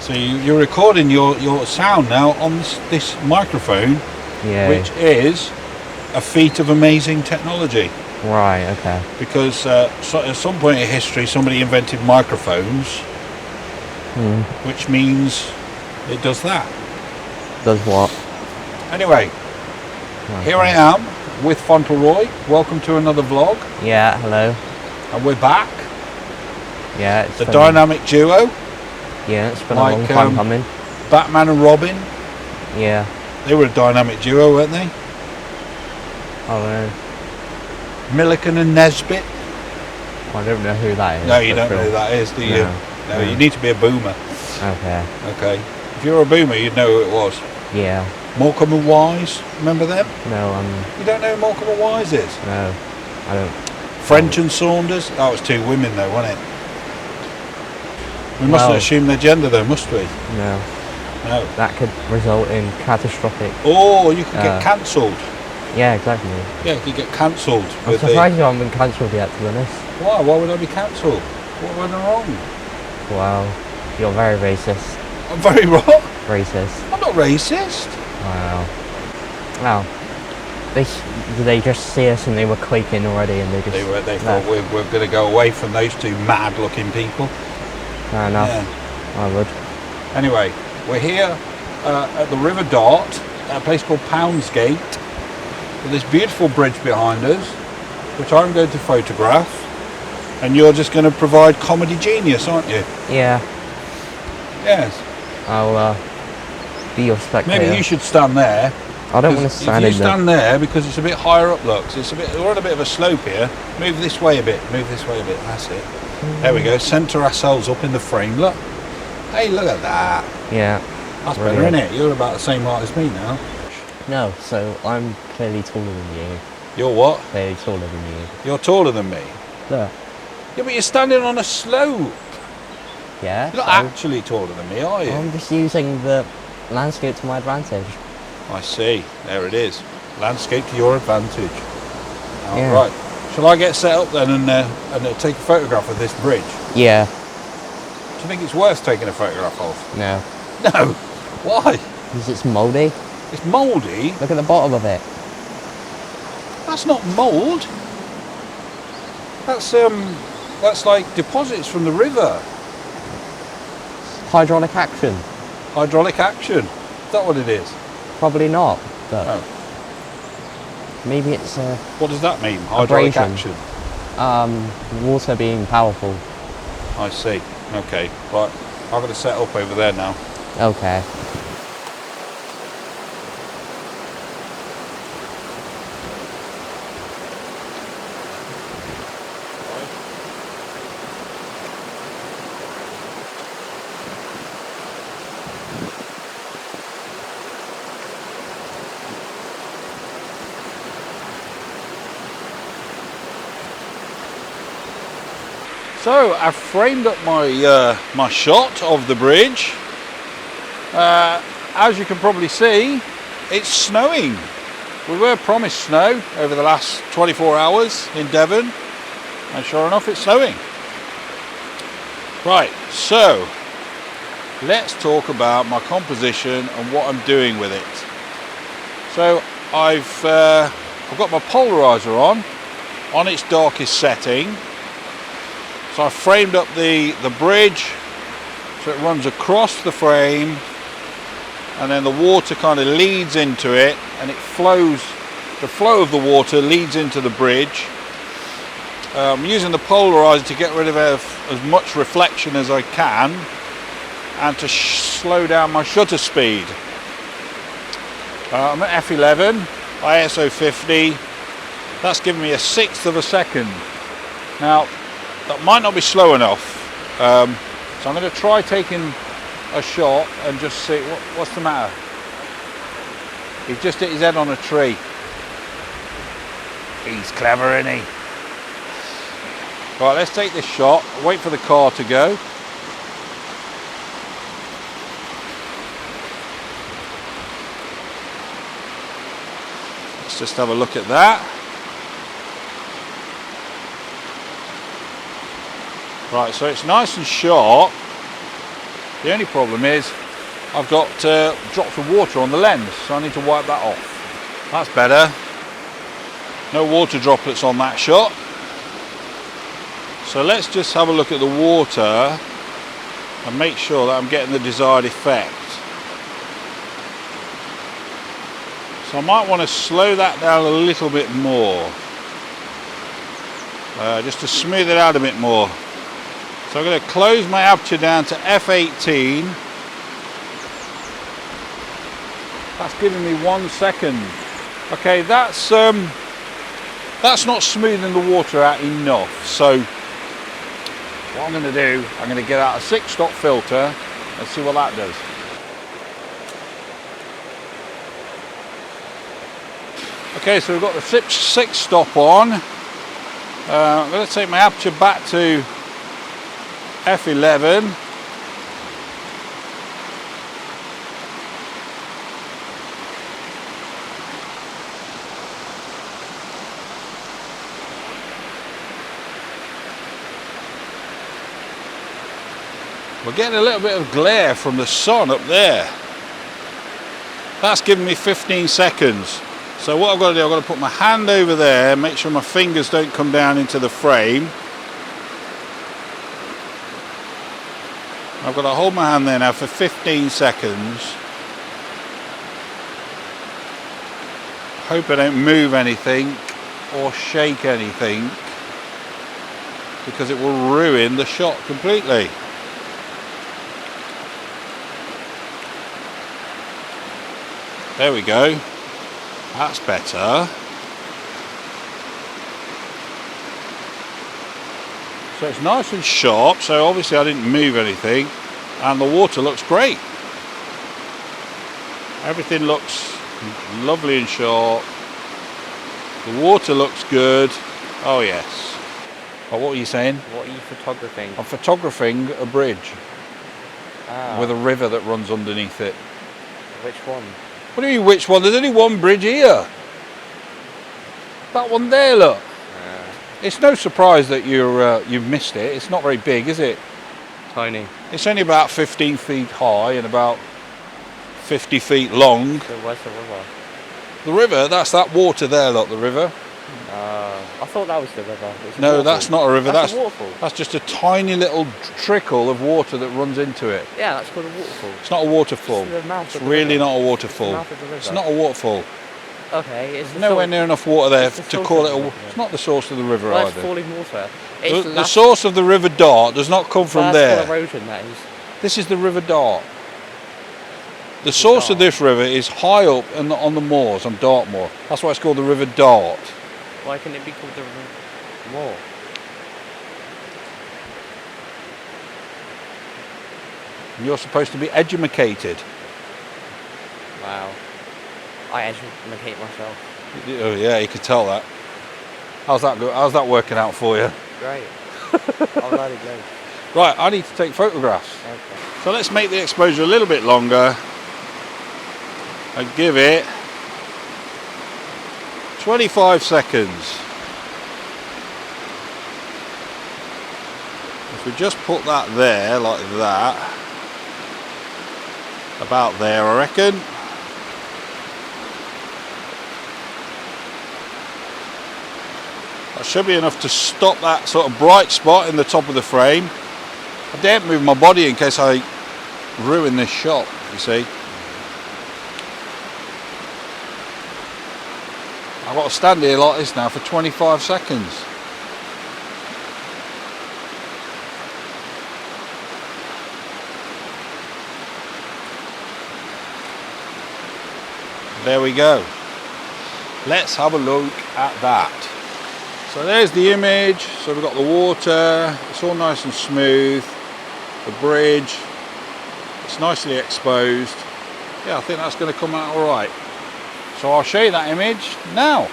So you're recording your sound now on this microphone, Yeah. which is a feat of amazing technology. Right, okay. Because at some point in history, somebody invented microphones, which means it does that. Does what? Anyway, here I am with Fauntleroy. Welcome to another vlog. Yeah, hello. And we're back. Yeah, it's The been, dynamic duo. Yeah, it's been a long time coming. Batman and Robin. Yeah. They were a dynamic duo, weren't they? Oh no. Milliken and Nesbitt. I don't know who that is. No, you don't know who that is, do you? No, you need to be a boomer. Okay. Okay. If you're a boomer, you'd know who it was. Yeah. Morecambe and Wise, remember them? No, You don't know who Morecambe and Wise is? no, I don't. French and Saunders? That was two women though, wasn't it? We mustn't Well, assume their gender though, must we? No. No. That could result in catastrophic. Or you could get cancelled. Yeah, exactly. Yeah, you could get cancelled. I'm surprised you haven't been cancelled yet, to be honest. Why? Why would I be cancelled? What went wrong? Wow. You're very racist. I'm very wrong. Racist. I'm not racist. Wow. Wow. They just see us and they were quaking already, and they thought we're going to go away from those two mad-looking people. Fair enough. Yeah. I would. Anyway, we're here at the River Dart, at a place called Poundsgate, with this beautiful bridge behind us, which I'm going to photograph, and you're just going to provide comedy genius, aren't you? Yeah. Yes. I'll be your spectator. Maybe you should stand there. I don't want to stand if you stand there, because it's a bit higher up, look. So we're on a bit of a slope here. Move this way a bit. Move this way a bit. That's it. There we go. Centre ourselves up in the frame. Look. Hey, look at that. Yeah. That's better, isn't it? You're about the same height as me now. No, so I'm clearly taller than you. You're what? Clearly taller than you. You're taller than me. Look. Yeah, but you're standing on a slope. Yeah. You're not actually taller than me, are you? I'm just using the landscape to my advantage. I see. There it is. Landscape to your advantage. Yeah. Right. Shall I get set up then and take a photograph of this bridge? Yeah. Do you think it's worth taking a photograph of? No. No. Why? Because it's mouldy. It's mouldy? Look at the bottom of it. That's not mould. That's like deposits from the river. Hydraulic action. Hydraulic action. Is that what it is? Probably not. But maybe it's what does that mean? Hydraulic abrasion. action. Water being powerful. I see. Okay. Right. I've got to set up over there now. Okay. So I've framed up my my shot of the bridge. As you can probably see, it's snowing. We were promised snow over the last 24 hours in Devon, and sure enough it's snowing. Right, so let's talk about my composition and what I'm doing with it. So I've got my polarizer on its darkest setting. So I framed up the bridge so it runs across the frame, and then the water kind of leads into it, and it flows. The flow of the water leads into the bridge. I'm using the polarizer to get rid of as much reflection as I can, and to slow down my shutter speed. I'm at f11, ISO 50. That's giving me 1/6 of a second. Now, that might not be slow enough, so I'm going to try taking a shot and just see what's the matter. He's just hit his head on a tree. He's clever, isn't he? Right, let's take this shot, wait for the car to go. Let's just have a look at that. Right, so it's nice and sharp. The only problem is I've got drops of water on the lens, so I need to wipe that off. That's better. No water droplets on that shot. So let's just have a look at the water and make sure that I'm getting the desired effect. So I might want to slow that down a little bit more, just to smooth it out a bit more. So I'm going to close my aperture down to f18. That's giving me 1 second. Okay, that's not smoothing the water out enough. So what I'm going to do, I'm going to get out a 6-stop filter and see what that does. Okay, so we've got the 6-stop on. I'm going to take my aperture back to f11. We're getting a little bit of glare from the sun up there. That's giving me 15 seconds. So what I've got to do, I've got to put my hand over there, make sure my fingers don't come down into the frame. I've got to hold my hand there now for 15 seconds. Hope I don't move anything or shake anything, because it will ruin the shot completely. There we go. That's better. So it's nice and sharp, so obviously I didn't move anything, and the water looks great. Everything looks lovely and sharp. The water looks good. Oh yes. Oh, what were you saying? What are you photographing? I'm photographing a bridge with a river that runs underneath it. Which one? What do you mean which one? There's only one bridge here. That one there, look. It's no surprise that you've missed it. It's not very big, is it? Tiny. It's only about 15 feet high and about 50 feet long. So where's the river? The river, that's that water there, look, the river. I thought that was the river. No, that's not a river. That's a waterfall. That's just a tiny little trickle of water that runs into it. Yeah, that's called a waterfall. It's not a waterfall. It's the mouth It's of the really river. not a waterfall. It's the mouth of the river. It's not a waterfall. Okay, it's There's nowhere near enough water there it's the to source call of it the a... river. It's not the source of the river Well, it's either. falling water. The source of the River Dart does not come from there. Vertical erosion, that is. This is the River Dart. The source of this river is high up on the moors on Dartmoor. That's why it's called the River Dart. Why can it be called the river Moor? You're supposed to be educated. Wow. I educate myself. Oh yeah, you could tell that. How's that working out for you? Great. I'll let it go. Right, I need to take photographs. Okay. So let's make the exposure a little bit longer and give it 25 seconds. If we just put that there like that, about there I reckon. That should be enough to stop that sort of bright spot in the top of the frame. I daren't move my body in case I ruin this shot, you see. I've got to stand here like this now for 25 seconds. There we go. Let's have a look at that. So there's the image. So we've got the water, it's all nice and smooth. The bridge, it's nicely exposed. Yeah, I think that's going to come out all right. So I'll show you that image now.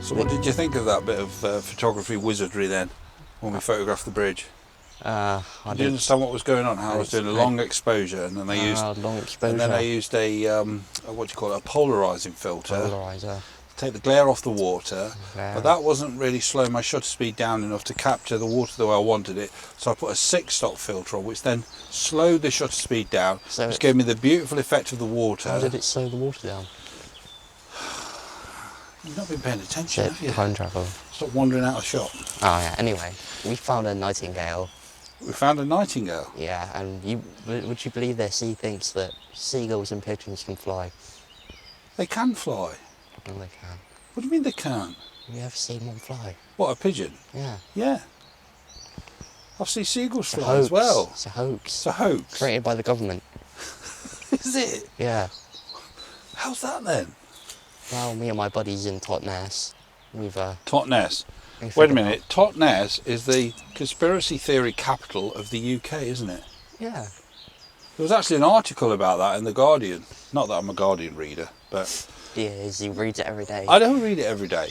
So what did you think of that bit of photography wizardry then, when we photographed the bridge? Did you understand what was going on? How I was doing a long exposure, and then they used a what do you call it, a polarizing filter. Polarizer. Take the glare off the water, but that wasn't really slowing my shutter speed down enough to capture the water the way I wanted it. So I put a 6-stop filter on, which then slowed the shutter speed down, which gave me the beautiful effect of the water. How did it slow the water down? You've not been paying attention, have you? Time travel. Stop wandering out of shot. Oh yeah. Anyway, we found a nightingale. We found a nightingale. Yeah, and would you believe their sea thinks that seagulls and pigeons can fly? They can fly. No, they can. What do you mean they can? Have you ever seen one fly? What, a pigeon? Yeah. Yeah. I've seen seagulls fly as well. It's a hoax. It's a hoax. Created by the government. Is it? Yeah. How's that then? Well, me and my buddies in Totnes, we've Totnes. Wait a minute. Totnes is the conspiracy theory capital of the UK, isn't it? Yeah. There was actually an article about that in the Guardian. Not that I'm a Guardian reader, but he reads it every day. I don't read it every day.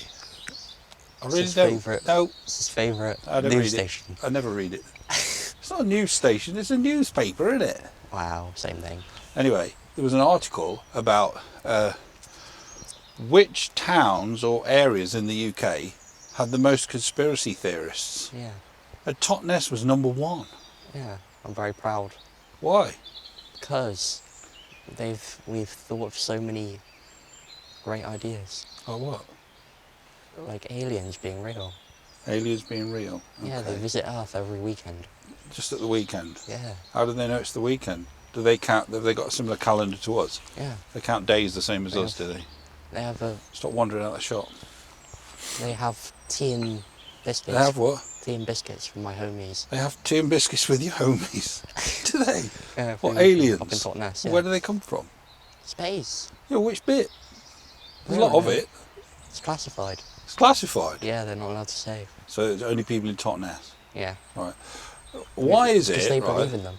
I really don't. No. It's his favourite news station. I never read it. It's not a news station, it's a newspaper, isn't it? Wow, same thing. Anyway, there was an article about which towns or areas in the UK had the most conspiracy theorists. Yeah. And Totnes was number 1. Yeah, I'm very proud. Why? Because we've thought of so many great ideas. Oh, what? Like aliens being real. Aliens being real? Okay. Yeah, they visit Earth every weekend. Just at the weekend? Yeah. How do they know it's the weekend? Do they count, have they got a similar calendar to us? Yeah. They count days the same as us, do they? They have Stop wandering out the shop. They have tea and biscuits. They have what? Tea and biscuits from my homies. They have tea and biscuits with your homies? Do they? Yeah, what, aliens? Up in Totnes, yeah. Where do they come from? Space. Yeah, which bit? There's a lot of it. It's classified. It's classified? Yeah, they're not allowed to say. So it's only people in Totnes? Yeah. Right. Why is it, because they right? believe in them.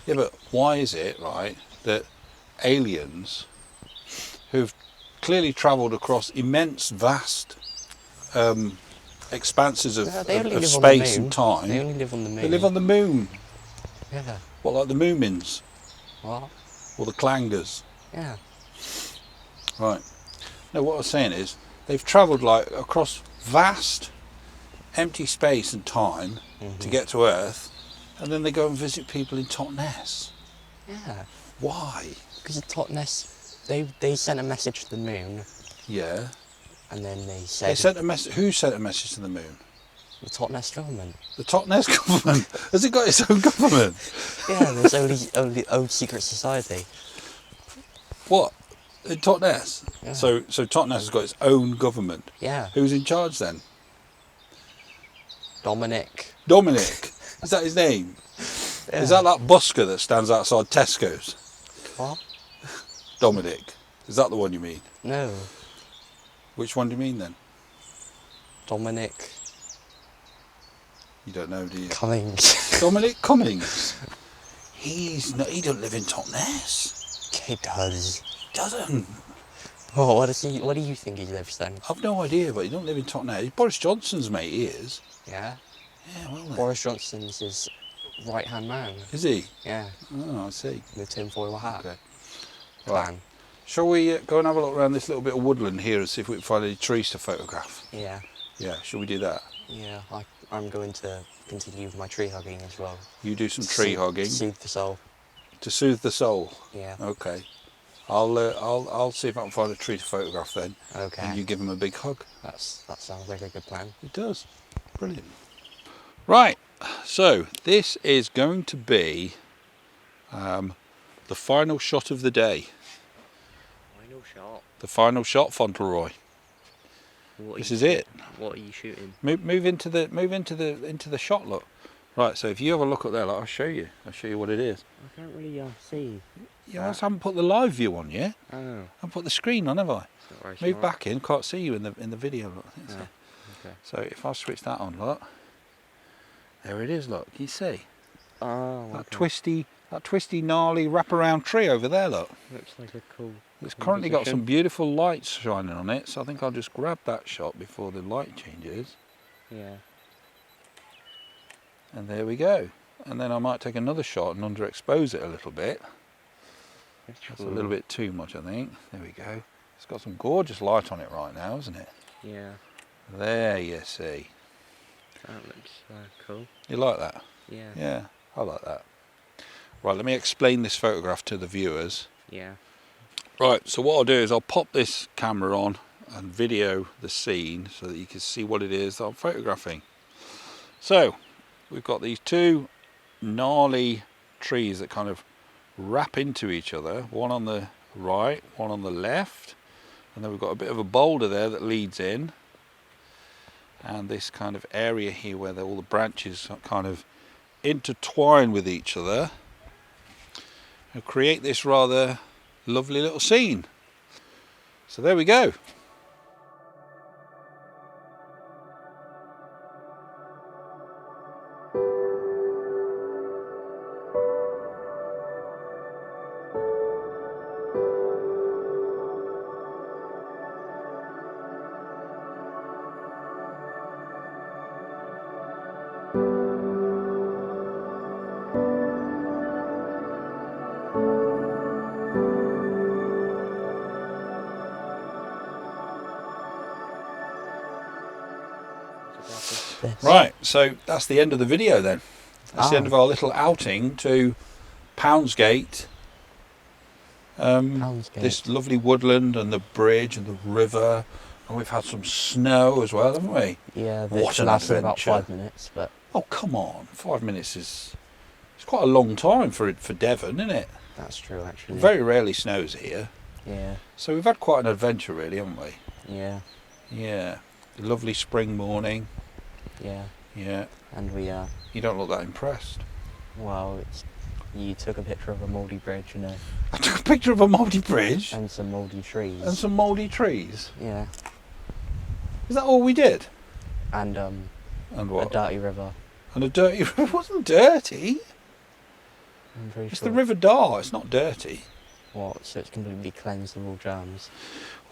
Yeah, but why is it, right, that aliens who've clearly travelled across immense, vast expanses of space and time. They only live on the moon. They live on the moon. Yeah. What, like the Moomins? What? Or the Clangers? Yeah. Right. No, what I was saying is, they've travelled like across vast, empty space and time to get to Earth, and then they go and visit people in Totnes. Yeah. Why? Because of Totnes, they sent a message to the moon. Yeah. And then they said... They sent a message... Who sent a message to the moon? The Totnes government. The Totnes government? Has it got its own government? Yeah, there's only old secret society. What? In Totnes? Yeah. So Totnes has got its own government? Yeah. Who's in charge then? Dominic. Dominic? Is that his name? Yeah. Is that busker that stands outside Tesco's? What? Dominic. Is that the one you mean? No. Which one do you mean then? Dominic. You don't know, do you? Cummings. Dominic Cummings. He doesn't live in Totnes. He does. He doesn't. Oh, what do you think he lives then? I've no idea, but he don't live in Totnes. Boris Johnson's mate, he is. Yeah? Yeah, well then. Boris Johnson's his right-hand man. Is he? Yeah. Oh, I see. The tinfoil hat. Okay. Clan. Right. Shall we go and have a look around this little bit of woodland here and see if we can find any trees to photograph? Yeah. Yeah, shall we do that? Yeah, I'm going to continue with my tree hugging as well. You do some tree hugging. To soothe the soul. To soothe the soul? Yeah. Okay. I'll see if I can find a tree to photograph then. Okay. And you give him a big hug. That sounds like a good plan. It does. Brilliant. Right, so this is going to be the final shot of the day. Final shot? The final shot, Fauntleroy. This is it. What are you shooting? Move into the shot. Look. Right. So if you have a look up there, I'll show you. I'll show you what it is. I can't really see. Yeah, I haven't put the live view on yet. Oh. I haven't put the screen on, have I? Move back in. Can't see you in the video. Look. I think so. Okay. So if I switch that on, look. There it is. Look. Can you see? Oh. That twisty, gnarly wraparound tree over there. Look. Looks like a cool It's currently got some beautiful lights shining on it, so I think I'll just grab that shot before the light changes. Yeah. And there we go. And then I might take another shot and underexpose it a little bit. That's a little bit too much, I think. There we go. It's got some gorgeous light on it right now, isn't it? Yeah. There you see. That looks cool. You like that? Yeah. Yeah, I like that. Right, let me explain this photograph to the viewers. Yeah. Right, so what I'll do is I'll pop this camera on and video the scene so that you can see what it is that I'm photographing. So, we've got these two gnarly trees that kind of wrap into each other, one on the right, one on the left, and then we've got a bit of a boulder there that leads in, and this kind of area here where all the branches kind of intertwine with each other and create this rather lovely little scene. So there we go. Right, so that's the end of the video then. That's the end of our little outing to Poundsgate. This lovely woodland and the bridge and the river. And we've had some snow as well, haven't we? Yeah, what an lasted adventure. about 5 minutes, but... Oh, come on. 5 minutes is... It's quite a long time for Devon, isn't it? That's true, actually. Very rarely snows here. Yeah. So we've had quite an adventure, really, haven't we? Yeah. Yeah. A lovely spring morning. Yeah. Yeah. And we, You don't look that impressed. well, you took a picture of a mouldy bridge, you know. I took a picture of a mouldy bridge. And some mouldy trees. And some mouldy trees. Yeah. Is that all we did? And, And what? a dirty river. And a dirty river. It wasn't dirty. I'm pretty It's sure. the River Dar. It's not dirty. What? So it's completely cleansed of all germs?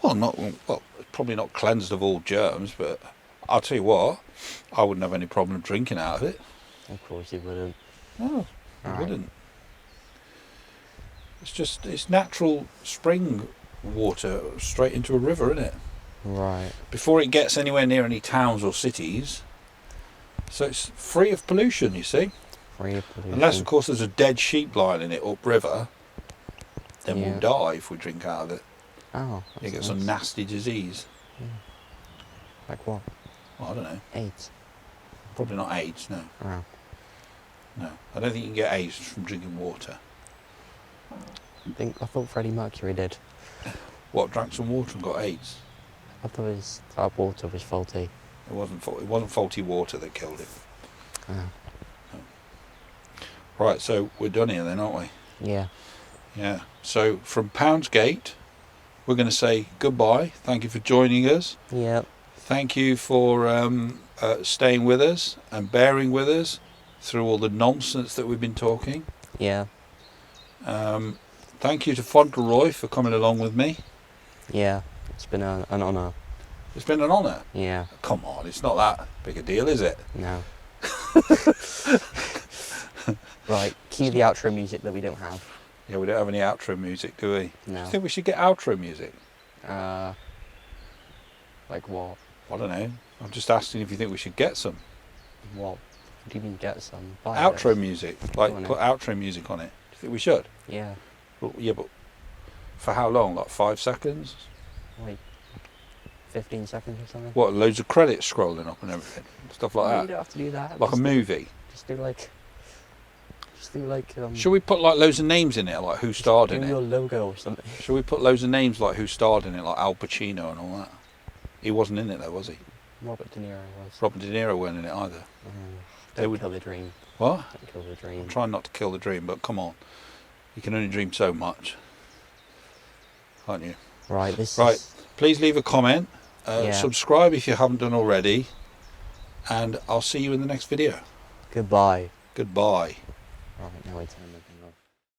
Well, probably not cleansed of all germs, but I'll tell you what, I wouldn't have any problem drinking out of it. Of course you wouldn't. No, I Right. wouldn't. It's natural spring water straight into a river, isn't it? Right. Before it gets anywhere near any towns or cities. So it's free of pollution, you see. Free of pollution. Unless, of course, there's a dead sheep lying in it upriver, then Yeah. we'll die if we drink out of it. Oh. You that's get some nice. nasty disease. Like what? Well, I don't know. AIDS. Probably not AIDS, no. Oh. No. I don't think you can get AIDS from drinking water. I thought Freddie Mercury did. What, drank some water and got AIDS? I thought our water was faulty. It wasn't faulty water that killed him. Oh. Right, so we're done here then, aren't we? Yeah. Yeah. So from Poundsgate, we're going to say goodbye. Thank you for joining us. Yep. Thank you for staying with us and bearing with us through all the nonsense that we've been talking. Yeah. Thank you to Fauntleroy for coming along with me. Yeah. It's been an honour. It's been an honour. Yeah. Come on, it's not that big a deal, is it? No. Right. Cue the outro music that we don't have. Yeah, we don't have any outro music, do we? No. I think we should get outro music. Like what? I don't know. I'm just asking if you think we should get some. What? Do you mean get some? Buy Outro those? music. Like, Go on put then. outro music on it. Do you think we should? Yeah. Well, yeah, but for how long? Like 5 seconds? Like 15 seconds or something? What, loads of credits scrolling up and everything? Stuff like No, you that? don't have to do that. Like a movie? Just do like... Should we put like loads of names in it, like who starred in do it? your logo or something. Should we put loads of names like who starred in it, like Al Pacino and all that? He wasn't in it though, was he? Robert De Niro was. Robert De Niro weren't in it either. They Don't would- kill the dream. What? Don't kill the dream. I'm trying not to kill the dream, but come on. You can only dream so much. Can't you? Right, this Right. is... Please leave a comment. Yeah. Subscribe if you haven't done already. And I'll see you in the next video. Goodbye. Goodbye. Right, now we turn the